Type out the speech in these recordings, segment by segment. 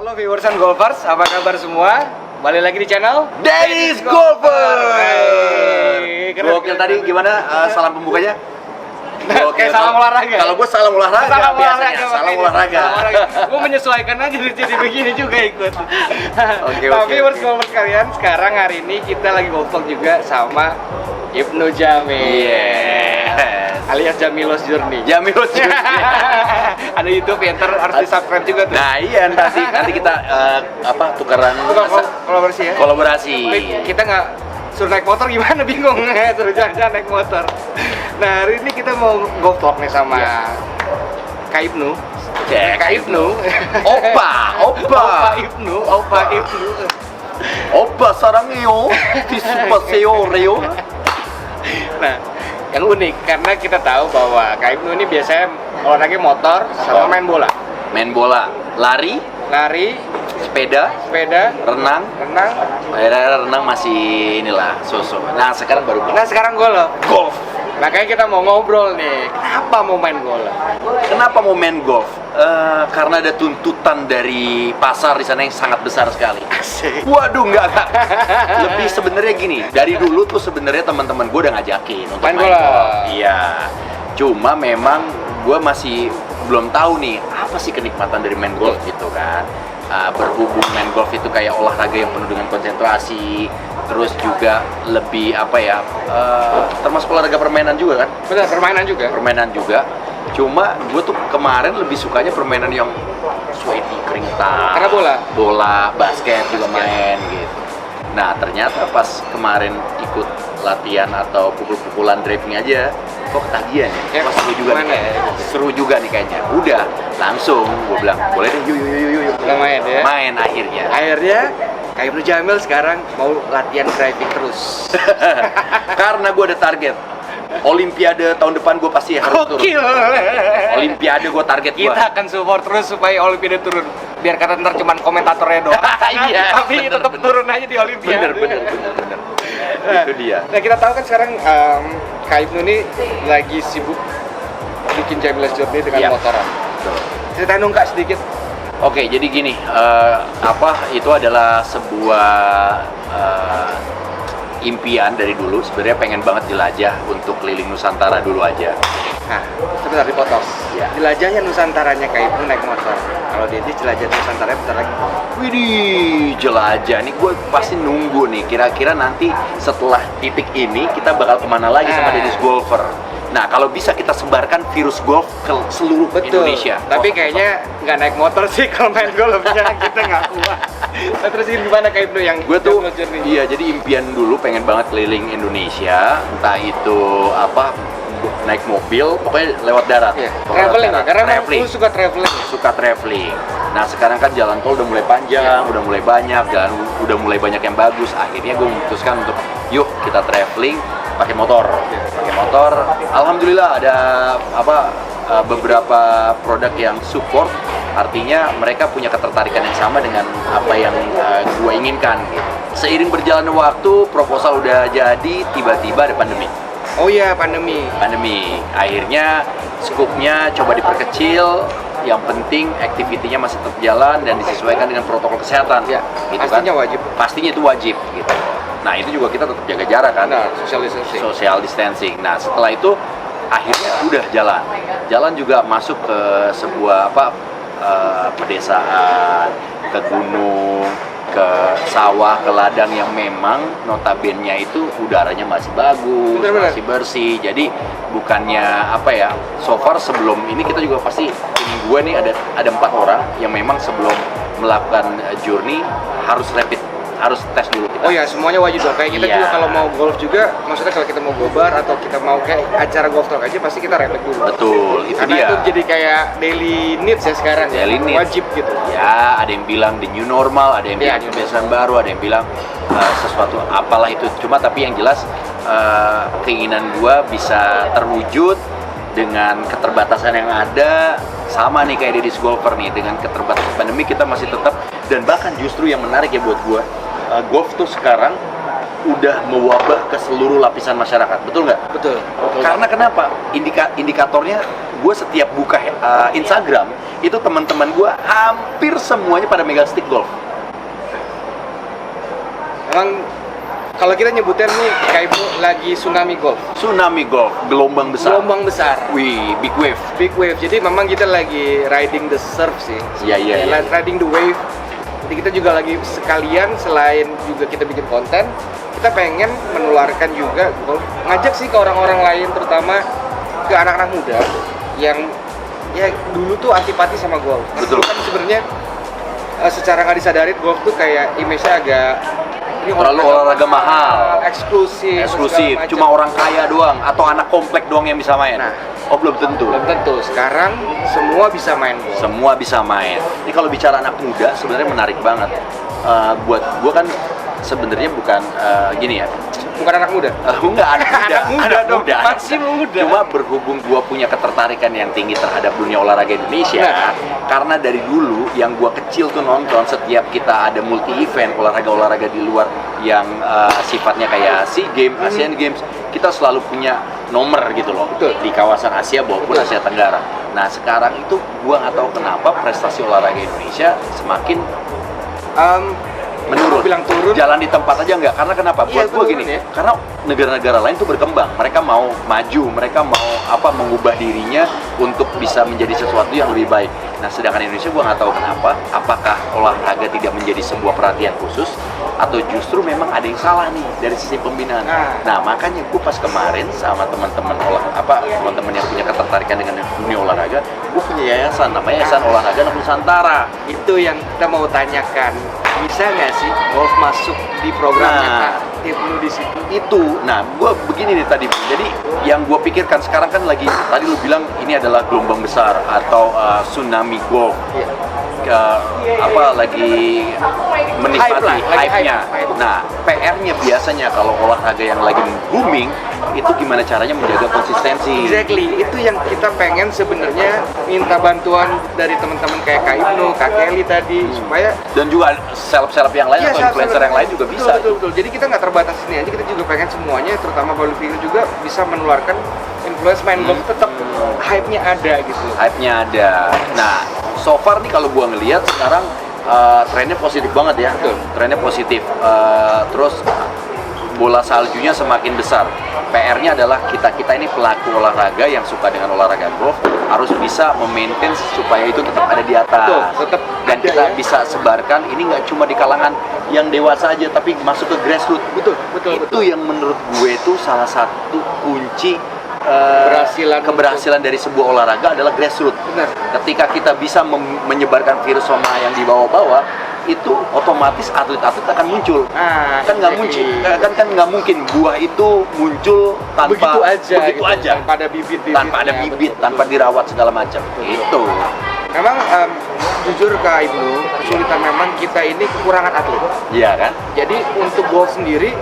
Halo viewers and golfers, apa kabar semua? Balik lagi di channel Dennis Golfer. Gokil Tadi gimana salam pembukanya? Kayak salam olahraga. Kalau gue salam olahraga Salam biasanya, olahraga, salam olahraga. Gue menyesuaikan aja jadi begini juga ikut. Oke, Tapi viewers oke. golfers kalian, sekarang hari ini kita lagi golf vlog juga sama Ibnu Jamil. Yes. Alias Jamilos Journey. Jamil Ada YouTube ya, ntar harus di subscribe juga tuh. Nah iya nanti kita tukeran Kolaborasi ya. kolaborasi. Tapi kita nggak suruh naik motor gimana, bingung. Suruh jalan-jalan naik motor. Nah hari ini kita mau golf talk nih sama Kak Ibnu. Cek. Kak Ibnu. Opa. Opa Ibnu. Opa sarangyo, tisupaseo reo. Nah yang unik karena kita tahu bahwa Kak Ibnu ini biasanya olahraga motor sama main bola, Main bola, lari, sepeda, renang. Akhirnya renang masih inilah sosok. Nah sekarang baru Nah sekarang golf. Makanya kita mau ngobrol nih, kenapa mau main bola? Kenapa mau main golf? Karena ada tuntutan dari pasar di sana yang sangat besar sekali. Asik. Waduh, enggak. Lebih sebenarnya gini, dari dulu tuh sebenarnya teman-teman gue udah ngajakin untuk Main main bola. golf. Iya. Cuma memang gue masih belum tahu nih apa sih kenikmatan dari main golf gitu kan. Berhubung main golf itu kayak olahraga yang penuh dengan konsentrasi, terus juga lebih termasuk olahraga permainan juga kan? Benar, permainan juga. Cuma gue tuh kemarin lebih sukanya permainan yang sweaty, keringetan. Karena bola, basket juga main gitu. Nah ternyata pas kemarin ikut latihan atau pukul-pukulan driving aja, kok ketagihan ya? Wah, seru juga nih kayaknya. Seru juga nih kayaknya. Udah, langsung gue bilang, boleh deh, yuk. Udah main ya? Main akhirnya. Akhirnya Kak Ibnu Jamil sekarang mau latihan driving terus. Karena gue ada target. Olimpiade tahun depan gue pasti harus turun. Gokil. Olimpiade gue target gue. Kita akan support terus supaya Olimpiade turun. Biar kata ntar cuman komentatornya doang. Iya, Tapi bener, tetap bener. turun aja di Olimpiade. Bener. Itu dia. Nah kita tahu kan sekarang Kak Ibnu ini lagi sibuk bikin Jamilos Journey dengan Iya. motoran. Betul. Ceritain dong Kak sedikit. Oke, jadi gini, itu adalah sebuah impian dari dulu. Sebenarnya pengen banget jelajah untuk keliling Nusantara dulu aja. Nah, sebentar dipotong. Iya. Jelajahnya Nusantaranya Kak Ibnu naik motor. Kalau dia jelajah Nusantara bentar lagi. Widih, jelajah. Nih gue pasti nunggu nih. Kira-kira nanti setelah titik ini kita bakal kemana lagi sama Dennis Golfer. Nah, kalau bisa kita sebarkan virus golf ke seluruh Indonesia. Tapi kayaknya nggak naik motor sih kalau main golfnya kita nggak kuat. Nah, terus ini gimana Kak Ibnu yang Gue tuh, Jamilos Journey? iya, jadi impian dulu pengen banget keliling Indonesia. Entah itu naik mobil, pokoknya lewat darat. Iya. Pokoknya Traveling lewat ya? Karena emang traveling. lu suka traveling. Suka traveling. Nah sekarang kan jalan tol udah mulai panjang, udah mulai banyak, dan udah mulai banyak yang bagus. Akhirnya gue memutuskan untuk yuk kita traveling pakai motor. Pakai motor. Alhamdulillah ada beberapa produk yang support. Artinya mereka punya ketertarikan yang sama dengan apa yang gue inginkan. Gitu. Seiring berjalannya waktu, proposal udah jadi, tiba-tiba ada pandemi. Oh iya, pandemi. Akhirnya skupnya coba diperkecil. Yang penting aktivitinya masih tetap jalan dan disesuaikan dengan protokol kesehatan. Ya, gitu pastinya kan? wajib. Pastinya itu wajib gitu. Nah itu juga kita tetap jaga jarak kan. Nah, social distancing. Social distancing. Nah setelah itu akhirnya udah jalan juga masuk ke sebuah pedesaan, ke gunung, ke sawah, ke ladang yang memang notabene-nya itu udaranya masih bagus, Bener-bener. masih bersih. Jadi bukannya so far sebelum ini kita juga pasti tim gue nih ada 4 orang yang memang sebelum melakukan journey harus harus tes dulu kita. Oh ya, semuanya wajib dong. Kayak kita Iya. juga kalau mau golf juga, maksudnya kalau kita mau gobar atau kita mau kayak acara golf talk aja pasti kita rapid dulu. Betul, itu Karena dia. itu jadi kayak daily needs ya sekarang. Daily needs. Wajib gitu. Ya, ada yang bilang the new normal, ada yang Iya, bilang new kebiasaan baru, ada yang bilang sesuatu apalah itu. Cuma tapi yang jelas keinginan gua bisa terwujud dengan keterbatasan yang ada. Sama nih kayak Dennis Golfer nih, dengan keterbatasan pandemi kita masih tetap, dan bahkan justru yang menarik ya buat gua, golf tuh sekarang udah mewabah ke seluruh lapisan masyarakat, betul nggak? Betul. Karena kenapa? Indikatornya, gue setiap buka Instagram, itu teman-teman gue hampir semuanya pada megang stick golf. Emang kalau kita nyebutnya nih kayak lagi tsunami golf. Tsunami golf, gelombang besar. Gelombang besar. Wih, big wave. Big wave. Jadi memang kita lagi riding the surf sih. Iya. Riding the wave. Jadi kita juga lagi sekalian selain juga kita bikin konten, kita pengen menularkan juga golf. Ngajak sih ke orang-orang lain, terutama ke anak-anak muda yang ya dulu tuh antipati sama golf. Betul. Kan sebenarnya secara nggak disadarin golf tuh kayak image-nya agak ini Terlalu olahraga mahal, eksklusif, eksklusif, segala macam. cuma orang kaya doang atau anak komplek doang yang bisa main. Nah. Oh, belum tentu. Belum tentu. Sekarang semua bisa main golf. Semua bisa main. Ini kalau bicara anak muda sebenarnya menarik banget. Buat gua kan sebenarnya bukan gini ya. Bukan anak muda. Enggak, anak muda. Anak muda dong, muda. masih muda. Cuma berhubung gua punya ketertarikan yang tinggi terhadap dunia olahraga Indonesia, Nah. karena dari dulu yang gua kecil tuh nonton setiap kita ada multi event olahraga-olahraga di luar yang sifatnya kayak SEA Games, Asian Games, kita selalu punya nomor gitu loh. Betul. Di kawasan Asia maupun Betul. Asia Tenggara. Nah, sekarang itu gua nggak tahu kenapa prestasi olahraga Indonesia semakin menurun. Bilang turun. Jalan di tempat aja nggak, karena kenapa? Iya, Buat gue turun gini, ya. karena negara-negara lain tuh berkembang, mereka mau maju, mereka mau mengubah dirinya untuk bisa menjadi sesuatu yang lebih baik. Nah, sedangkan Indonesia gue nggak tahu kenapa, apakah olahraga tidak menjadi sebuah perhatian khusus, atau justru memang ada yang salah nih dari sisi pembinaan. Nah, makanya gue pas kemarin sama teman-teman teman-teman yang punya ketertarikan dengan dunia olahraga, gue punya yayasan, namanya Yayasan Olahraga Anak Nusantara. Itu yang kita mau tanyakan. Bisa nggak sih golf masuk di programnya Nah. Kak Ibnu di situ? Itu, nah gue begini nih tadi, jadi yang gue pikirkan sekarang kan lagi, tadi lu bilang ini adalah gelombang besar atau tsunami golf, lagi menikmati Hype lah, lagi hype-nya. hype. Nah, PR-nya biasanya kalau olahraga yang lagi booming itu gimana caranya menjaga konsistensi. Exactly, itu yang kita pengen sebenarnya minta bantuan dari teman-teman kayak Kak Ibnu, Kak Kelly tadi supaya Dan juga seleb-seleb yang lain atau influencer yang lain juga bisa. Betul. Jadi kita nggak terbatas sini aja, kita juga pengen semuanya, terutama public figure juga bisa menularkan influence main golf, tetap hype-nya ada gitu. Hype-nya ada. Nah, so far nih kalau gua ngelihat sekarang trennya positif banget ya. Betul. Trennya positif. Terus bola saljunya semakin besar. PR-nya adalah kita ini pelaku olahraga yang suka dengan olahraga golf harus bisa memaintain supaya itu tetap ada di atas. Betul, tetap Dan ada kita ya. bisa sebarkan ini nggak cuma di kalangan yang dewasa aja, tapi masuk ke grassroots. Betul. Itu yang menurut gue itu salah satu kunci keberhasilan dari sebuah olahraga adalah grassroots. Benar. Ketika kita bisa menyebarkan virus sama yang di bawah-bawah, itu otomatis atlet-atlet akan muncul. Nah, Kan nggak muncul, kan nggak mungkin buah itu muncul tanpa begitu aja, begitu gitu. aja. Tanpa ada bibit-bibitnya. Tanpa ada bibit, tanpa dirawat segala macam. Itu. Memang jujur Kak Ibnu, kesulitan memang kita ini kekurangan atlet. Iya kan? Jadi untuk golf sendiri,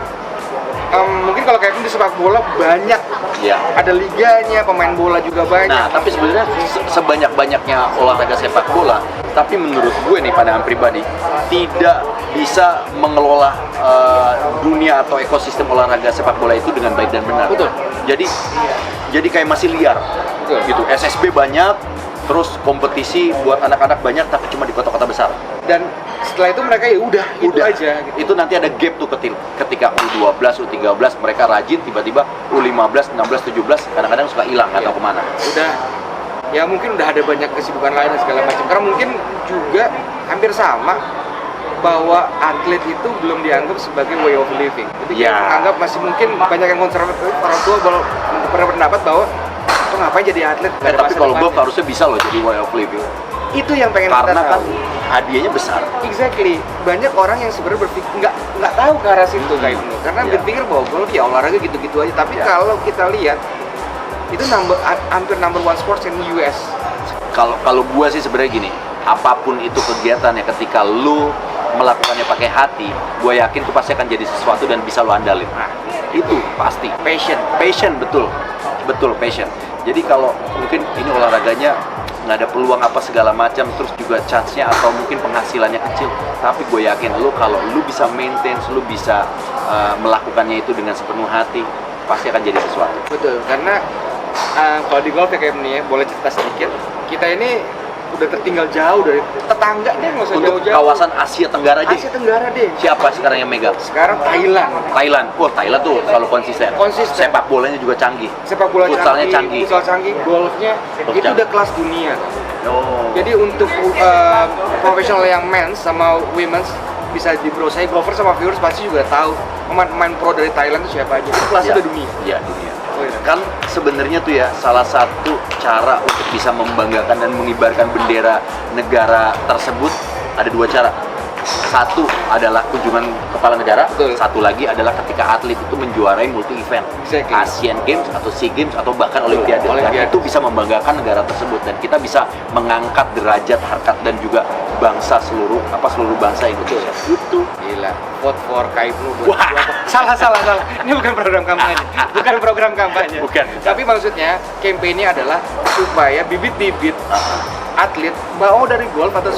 mungkin kalau kayak di sepak bola banyak, Iya. ada liganya, pemain bola juga banyak. Nah, tapi sebenarnya sebanyak-banyaknya olahraga sepak bola, tapi menurut gue nih pandangan pribadi, tidak bisa mengelola dunia atau ekosistem olahraga sepak bola itu dengan baik dan benar. Betul. Jadi kayak masih liar. Betul. Gitu. SSB banyak, terus kompetisi buat anak-anak banyak, tapi cuma di kota-kota besar. Dan setelah itu mereka ya udah itu aja. Gitu. Itu nanti ada gap tuh ketika U12, U13 mereka rajin, tiba-tiba U15, 16, 17 kadang-kadang suka hilang nggak tahu kemana. Udah, ya mungkin udah ada banyak kesibukan lain dan segala macam. Karena mungkin juga hampir sama bahwa atlet itu belum dianggap sebagai way of living. Jadi Ya. kita menganggap masih mungkin banyak yang konservatif, orang tua berpendapat bahwa kok ngapain jadi atlet? Nggak ada Tapi masa kalau depannya. golf harusnya bisa loh jadi way of living. Itu yang pengen Karena kita kan tahu. hadiahnya besar. Exactly. Banyak orang yang sebenarnya berpikir nggak tahu ke arah situ kayak Ibnu. Karena Iya. berpikir bahwa golf ya olahraga gitu-gitu aja. Tapi Iya. kalau kita lihat itu hampir number one sports in US. Kalau gua sih sebenarnya gini, apapun itu kegiatannya, ketika lu melakukannya pakai hati, gua yakin itu pasti akan jadi sesuatu dan bisa lu andalin. Nah, Itu pasti. passion. Betul passion. Jadi kalau mungkin ini olahraganya nggak ada peluang apa segala macam, terus juga chance-nya atau mungkin penghasilannya kecil, tapi gue yakin lu kalau lu bisa maintain, lu bisa melakukannya itu dengan sepenuh hati, pasti akan jadi sesuatu. Betul, karena kalau di golf ya kayak ini ya, boleh cerita sedikit. Kita ini udah tertinggal jauh dari tetangga deh, nggak usah Untuk jauh-jauh. kawasan Asia Tenggara aja. Asia Tenggara deh. Siapa sekarang yang megang? Sekarang Thailand. Wah, Thailand tuh selalu konsisten. Konsisten. Sepak bolanya juga canggih. Sepak bola Futsalnya canggih, futsal canggih, golfnya itu canggih. udah kelas dunia. Oh. Jadi untuk profesional yang men's sama women's bisa di bro, saya golfer sama viewers pasti juga tahu pemain pro dari Thailand itu siapa aja. Itu kelasnya udah dunia. Iya, dunia. Oh, iya. Kan sebenarnya tuh ya salah satu cara untuk bisa membanggakan dan mengibarkan bendera negara tersebut ada dua cara. Satu adalah kunjungan kepala negara, Betul. satu lagi adalah ketika atlet itu menjuarai multi event, Exactly. Asian Games atau SEA Games atau bahkan Olimpiade. Dan Olimpiade. itu bisa membanggakan negara tersebut dan kita bisa mengangkat derajat, harkat dan juga bangsa seluruh bangsa Indonesia. Itu. Gila, vote for Kaibnu. Wah. Salah. Ini bukan program kampanye. Bukan program kampanye. Bukan. Tapi maksudnya campaign-nya adalah supaya bibit-bibit atlet mau dari golf atau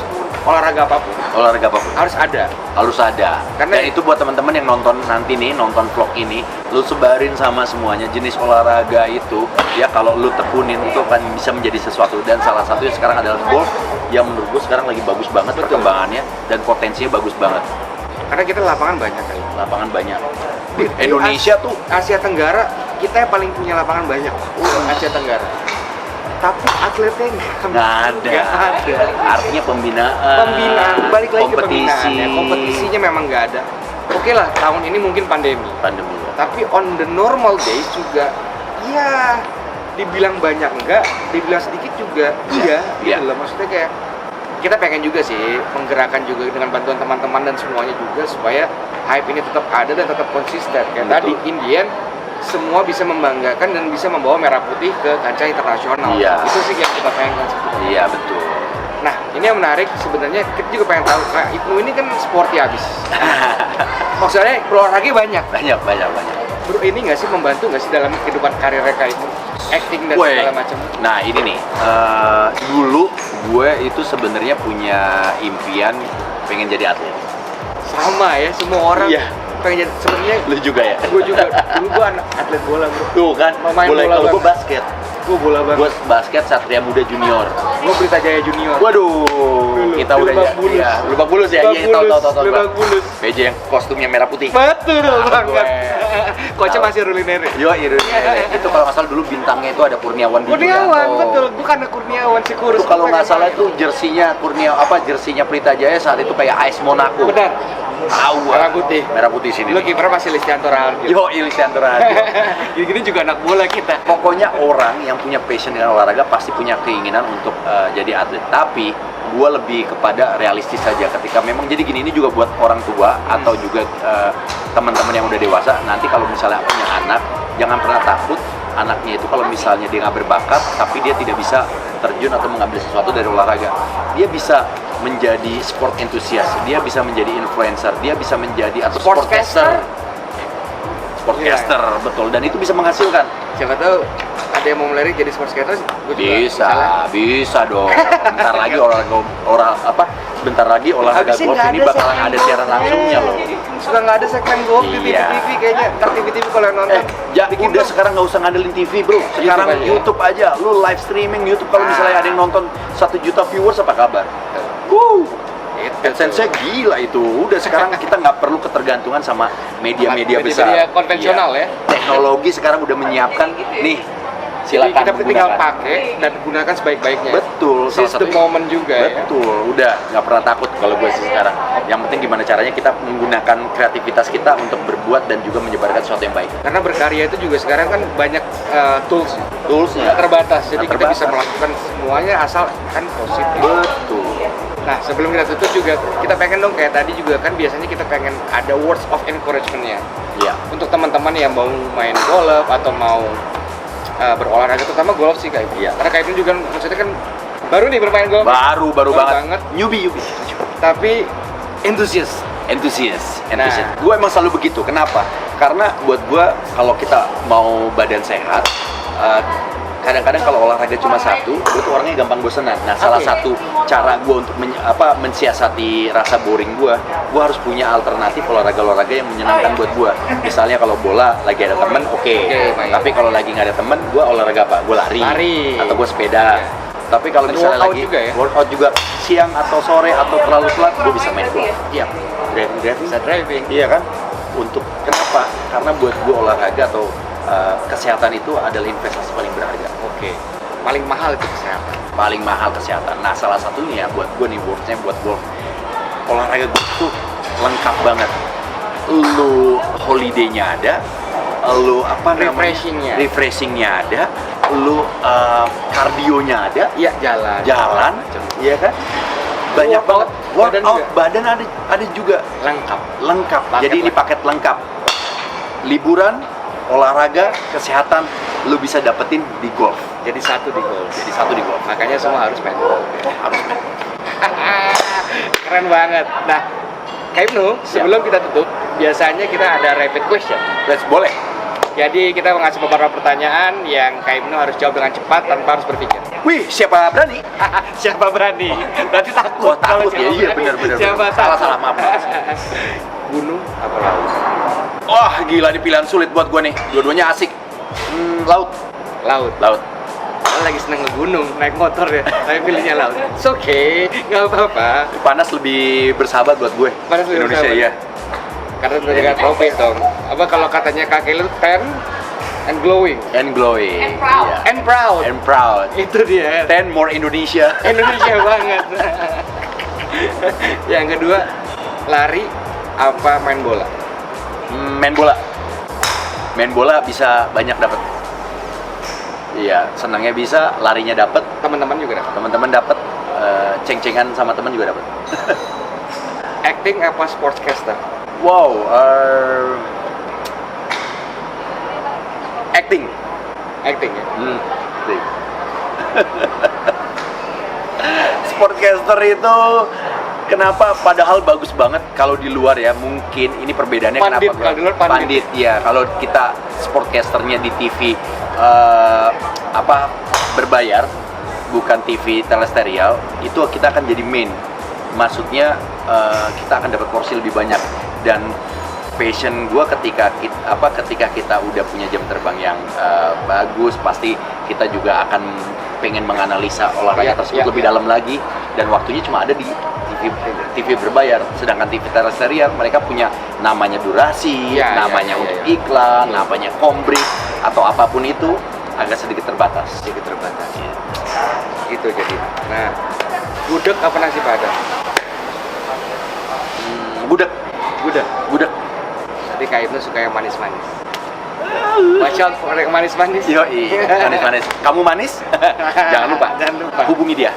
olahraga apapun Olahraga apapun harus ada. harus ada. Karena- Dan itu buat teman-teman yang nonton nanti nih, nonton vlog ini, lu sebarin sama semuanya jenis olahraga itu. Ya kalau lu tekunin itu akan bisa menjadi sesuatu. Dan salah satunya sekarang adalah golf yang menurut gue sekarang lagi bagus banget perkembangannya dan potensinya bagus banget. Karena kita lapangan banyak kali. Lapangan banyak. Di Indonesia tuh Asia Tenggara kita yang paling punya lapangan banyak. Asia Tenggara. Tapi atletnya nggak ada. Nggak ada. Artinya pembinaan. Balik lagi ke kompetisi. pembinaannya. Kompetisinya memang nggak ada. Oke lah, tahun ini mungkin pandemi. Pandemi. Tapi on the normal days juga, ya dibilang banyak enggak, dibilang sedikit juga, iya. Iya. Gitu loh. Maksudnya kayak kita pengen juga sih menggerakkan juga dengan bantuan teman-teman dan semuanya juga supaya hype ini tetap ada dan tetap konsisten. Kayak Betul. tadi Indian semua bisa membanggakan dan bisa membawa merah putih ke kancah internasional. Iya. Itu sih yang kita pengen sebetulnya. Iya betul. Nah, ini yang menarik sebenarnya kita juga pengen tahu. Nah, Ibnu ini kan sporty abis. Maksudnya olahraga banyak. banyak. Bro, ini nggak sih membantu nggak sih dalam kehidupan karir mereka itu? Acting dan Weh. segala macam. Nah ini nih, dulu gue itu sebenarnya punya impian pengen jadi atlet. Sama ya, semua orang Iya. pengen jadi sebenarnya. Lu juga ya? Gue juga, dulu gue anak atlet bola bro. Tuh kan, Main mulai bola kalau gue banget. basket. Gue bola banget. Gue basket Satria Muda Junior. Gue Pelita Jaya Junior. Waduh, Dulu, kita udah Lebak Bulus. ya. Lebak Bulus ya, iya tahu. Lebak Bulus. PJ yang kostumnya merah putih. Betul Tahu banget. gue. Coachnya Tahu. masih Rulinere. Yo, itu kalau nggak salah dulu bintangnya itu ada Kurniawan Kurniawan, Widianto. betul. Bukan Kurniawan si kurus. Itu kalau nggak salah itu jersinya jersinya Pelita Jaya saat itu kayak AS Monaco. Benar. Tahu. Merah putih. Merah putih sini. Lu kiper masih Listianto Raharjo. Yo, Ilisanto Radio. Gini-gini juga anak bola kita. Pokoknya orang yang punya passion dengan olahraga pasti punya keinginan untuk jadi atlet. Tapi gue lebih kepada realistis saja ketika memang jadi gini, ini juga buat orang tua atau juga teman-teman yang udah dewasa. Nanti kalau misalnya punya anak, jangan pernah takut anaknya itu kalau misalnya dia nggak berbakat tapi dia tidak bisa terjun atau mengambil sesuatu dari olahraga. Dia bisa menjadi sport enthusiast, dia bisa menjadi influencer, dia bisa menjadi atau Sportscaster. sportcaster, betul, dan itu bisa menghasilkan. Siapa tahu ada yang mau melirik jadi sportscaster, gue juga Bisa dong. Bentar lagi bentar lagi olahraga Habisnya golf nggak ini ada bakalan segmen ada siaran langsungnya loh. Suka nggak ada segmen golf di Iya. TV kayaknya. Ntar TV kalau yang nonton. Ya bikin udah dong. sekarang nggak usah ngandelin TV bro. Sekarang aja. YouTube aja, lu live streaming YouTube kalau misalnya ada yang nonton 1 juta viewers apa kabar? AdSense-nya gila itu. Udah sekarang kita nggak perlu ketergantungan sama media-media besar. Media konvensional Iya. ya. Teknologi sekarang udah menyiapkan nih. Jadi Silakan kita tinggal gunakan. pakai dan gunakan sebaik-baiknya. Betul, salah Seize the satunya. moment juga ya. Betul, udah nggak pernah takut kalau gue sih sekarang. Yang penting gimana caranya kita menggunakan kreativitas kita untuk berbuat dan juga menyebarkan sesuatu yang baik. Karena berkarya itu juga sekarang kan banyak tools Toolsnya terbatas. Jadi kita bisa terbatas. melakukan semuanya asal kan positif. Betul. Nah, sebelum kita tutup juga kita pengen dong kayak tadi juga kan biasanya kita pengen ada words of encouragement-nya. Iya. Untuk teman-teman yang mau main golf atau mau berolahraga, terutama golf sih kayak Iya. Karena kayak itu juga maksudnya kan baru nih bermain golf. Baru banget. Newbie. Tapi entusias. Enthusiast. Nah. Gue emang selalu begitu. Kenapa? Karena buat gue kalau kita mau badan sehat, kadang-kadang kalau olahraga cuma satu, gue tuh orangnya gampang bosenan. Nah, salah satu cara gue untuk mensiasati rasa boring gue harus punya alternatif olahraga yang menyenangkan buat gue. Misalnya kalau bola lagi ada temen, oke. Tapi kalau lagi nggak ada temen, gue olahraga apa? Gue lari. Atau gue sepeda. Tapi kalau misalnya workout lagi juga ya? workout juga siang atau sore atau terlalu telat, gue bisa main golf. Iya. Driving. Bisa driving. Iya kan? Untuk kenapa? Karena buat gue olahraga atau kesehatan itu adalah investasi paling berharga. Oke. Paling mahal itu kesehatan. Paling mahal kesehatan. Nah, salah satunya buat gue nih, worth-nya buat golf. Olahraga golf tuh lengkap banget. Lu holiday-nya ada, lu refreshing-nya ada, lu kardionya ada, Iya, jalan. iya kan? Banyak banget. Badan ada juga. Lengkap. Jadi ini paket lengkap. Liburan, olahraga, kesehatan, lu bisa dapetin di golf. Jadi satu di golf. Makanya semua harus main golf. Harus main. Keren banget. Nah, Kak Ibnu, sebelum kita tutup, biasanya kita ada rapid question. Boleh. Jadi kita mengasih beberapa pertanyaan yang Kak Ibnu harus jawab dengan cepat tanpa harus berpikir. Wih, siapa berani? Siapa berani? Berarti takut. Oh, takut ya. Iya, benar. Siapa Salah, maaf. Gunung apa laut? Wah, gila, ini pilihan sulit buat gua nih. Dua-duanya asik. Laut. Kalau lagi seneng ke gunung, naik motor ya, tapi pilihnya laut. It's okay, nggak apa-apa. Panas lebih bersahabat buat gue. Panas lebih Indonesia, bersahabat. iya. Karena menjaga tropis dong. Apa kalau katanya kakek lu tan and glowing And glowing. And proud. Iya. and proud. And proud. Itu dia. 10 more Indonesia. Indonesia banget. Yang kedua, lari apa main bola? Main bola bisa banyak dapat. Iya, senangnya bisa, larinya dapat, Teman-teman juga dapat. teman-teman dapat, ceng-cengan sama teman juga dapat. Acting apa sportscaster? Wow, acting. Acting ya. Acting. Sportcaster itu kenapa? Padahal bagus banget kalau di luar ya. Mungkin ini perbedaannya Pandit, kenapa? kalau di luar pandit. Ya. Kalau kita sportcasternya di TV berbayar, bukan TV teleserial, itu kita akan jadi main. Maksudnya kita akan dapat porsi lebih banyak. Dan passion gue ketika kita udah punya jam terbang yang bagus, pasti kita juga akan pengen menganalisa olahraga tersebut lebih dalam lagi, dan waktunya cuma ada di TV berbayar. Sedangkan TV teleserial mereka punya namanya durasi, namanya untuk iklan, namanya kombrik atau apapun itu agak sedikit terbatas. Gitu jadi. Nah, gudeg apa nasi padang? Gudeg. Tapi Kak Ibnu suka yang manis-manis. Watch out for yang manis-manis. Yoi, manis-manis. Kamu manis? Jangan lupa. Hubungi dia.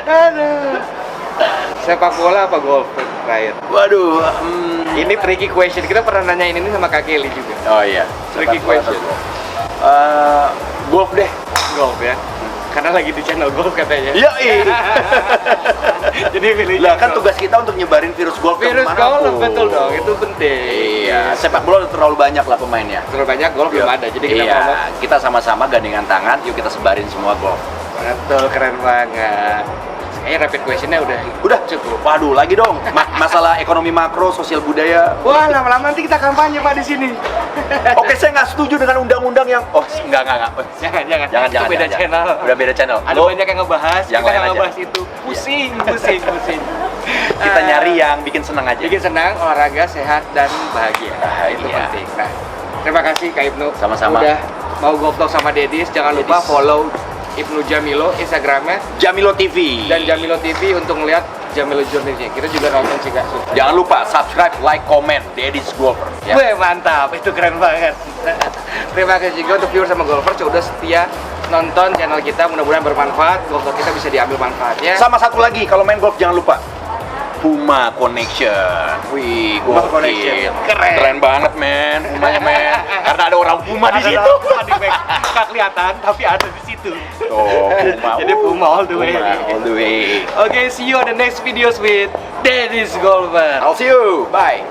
Aduh. Sepak bola apa golf terakhir? Waduh. Ini tricky question. Kita pernah nanyain ini sama Kak Kelly juga. Oh iya. Tricky question. Golf deh. Golf ya. Karena lagi di channel golf katanya. Yoi. Jadi pilih. Lah kan tugas kita untuk nyebarin virus golf ke Virus manapun. golf betul dong. Itu penting. Iya. Sepak bola udah terlalu banyak lah pemainnya. Terlalu banyak golf belum ada. Jadi kita iya, promote. kita sama-sama gandengan tangan. Yuk kita sebarin semua golf. Betul, keren banget. Kayaknya rapid questionnya udah cukup. Waduh, lagi dong. Masalah ekonomi makro, sosial budaya. Wah, lama-lama nanti kita kampanye Pak di sini. Oke, saya nggak setuju dengan undang-undang yang enggak. Jangan. Itu beda channel. Udah beda channel. Ada banyak yang ngebahas, yang kita lain nggak aja. ngebahas itu. Pusing. Kita nyari yang bikin senang aja. Bikin senang, olahraga, sehat dan bahagia. Itu Iya. penting. Nah, terima kasih Kak Ibnu. Sama-sama. Udah mau golf talk sama Dedis. Jangan lupa Dedis. follow Ibnu Jamilo Instagramnya Jamilo TV. dan Jamilo TV untuk ngeliat Jamilo Journey-nya. Kita juga nonton sih Kak. Jangan lupa subscribe, like, comment Dedis Golfer. Ya. Wih, mantap, itu keren banget. Terima kasih juga untuk viewer sama golfer sudah setia nonton channel kita. Mudah-mudahan bermanfaat. Golf talk kita bisa diambil manfaatnya. Sama satu lagi, kalau main golf jangan lupa Puma Connection. Wih, Puma gokil. Connection. Keren banget, men. Pumanya, men. Karena ada orang Puma di situ. Puma di back. Nggak kelihatan, tapi ada di situ. Oh, Puma. Jadi Puma all the way. Puma all the way. Okay, see you on the next videos with Dennis Golfer. I'll see you. Bye.